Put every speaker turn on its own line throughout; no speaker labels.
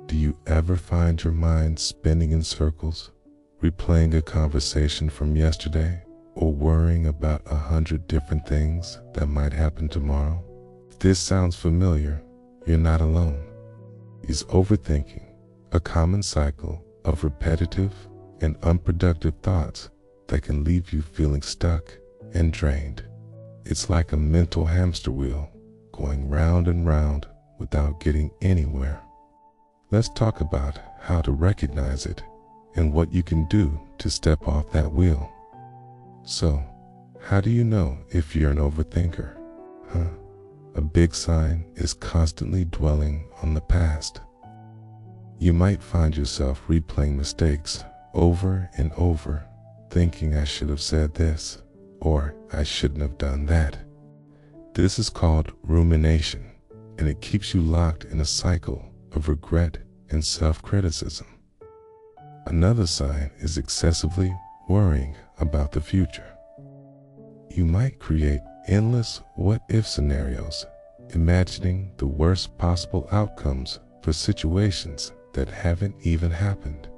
Do you ever find your mind spinning in circles, replaying a conversation from yesterday, or worrying about 100 different things that might happen tomorrow? If this sounds familiar, you're not alone. Is overthinking a common cycle of repetitive and unproductive thoughts that can leave you feeling stuck and drained? It's like a mental hamster wheel going round and round without getting anywhere. Let's talk about how to recognize it and what you can do to step off that wheel. So, how do you know if you're an overthinker? A big sign is constantly dwelling on the past. You might find yourself replaying mistakes over and over, thinking I should have said this, or I shouldn't have done that. This is called rumination, and it keeps you locked in a cycle of regret and self-criticism. Another sign is excessively worrying about the future. You might create endless what-if scenarios, imagining the worst possible outcomes for situations that haven't even happened.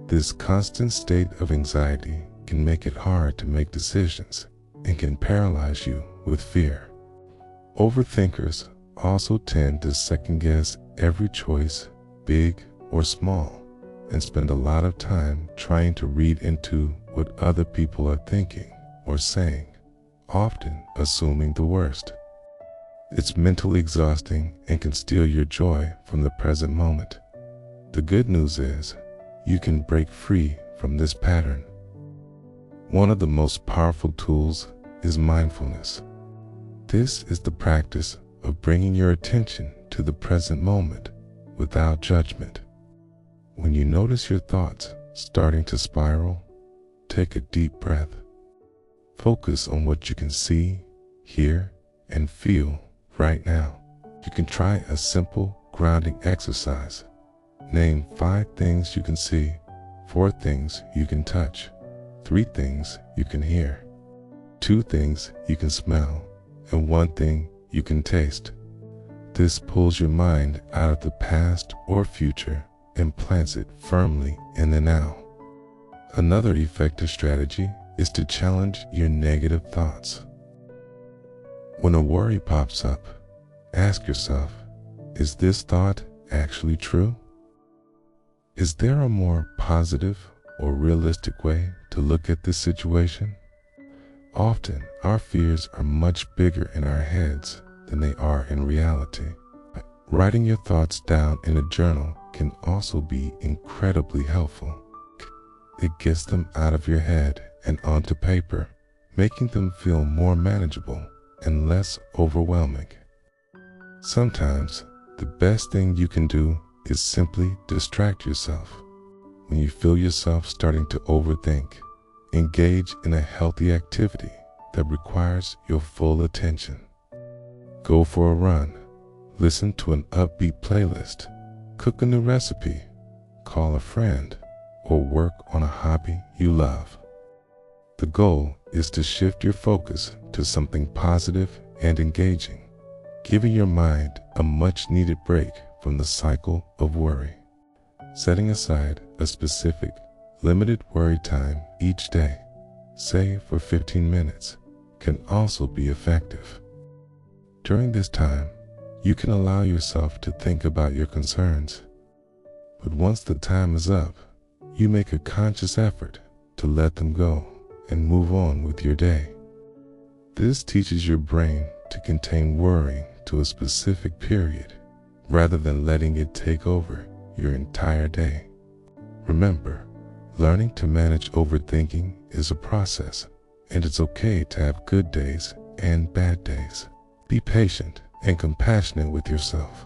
This constant state of anxiety can make it hard to make decisions and can paralyze you with fear. Overthinkers also tend to second-guess every choice, big or small, and spend a lot of time trying to read into what other people are thinking or saying, often assuming the worst. It's mentally exhausting and can steal your joy from the present moment. The good news is, you can break free from this pattern. One of the most powerful tools is mindfulness. This is the practice of bringing your attention to the present moment without judgment. When you notice your thoughts starting to spiral, take a deep breath. Focus on what you can see, hear, and feel right now. You can try a simple grounding exercise. Name 5 things you can see, 4 things you can touch, 3 things you can hear, 2 things you can smell, and 1 thing you can taste. This pulls your mind out of the past or future and plants it firmly in the now. Another effective strategy is to challenge your negative thoughts. When a worry pops up, ask yourself, is this thought actually true? Is there a more positive or realistic way to look at this situation? Often, our fears are much bigger in our heads than they are in reality. Writing your thoughts down in a journal can also be incredibly helpful. It gets them out of your head and onto paper, making them feel more manageable and less overwhelming. Sometimes, the best thing you can do is simply distract yourself. When you feel yourself starting to overthink, engage in a healthy activity that requires your full attention. Go for a run, listen to an upbeat playlist, cook a new recipe, call a friend, or work on a hobby you love. The goal is to shift your focus to something positive and engaging, giving your mind a much-needed break from the cycle of worry. Setting aside a specific, limited worry time each day, say for 15 minutes, can also be effective. During this time, you can allow yourself to think about your concerns. But once the time is up, you make a conscious effort to let them go and move on with your day. This teaches your brain to contain worrying to a specific period, rather than letting it take over your entire day. Remember, learning to manage overthinking is a process, and it's okay to have good days and bad days. Be patient and compassionate with yourself.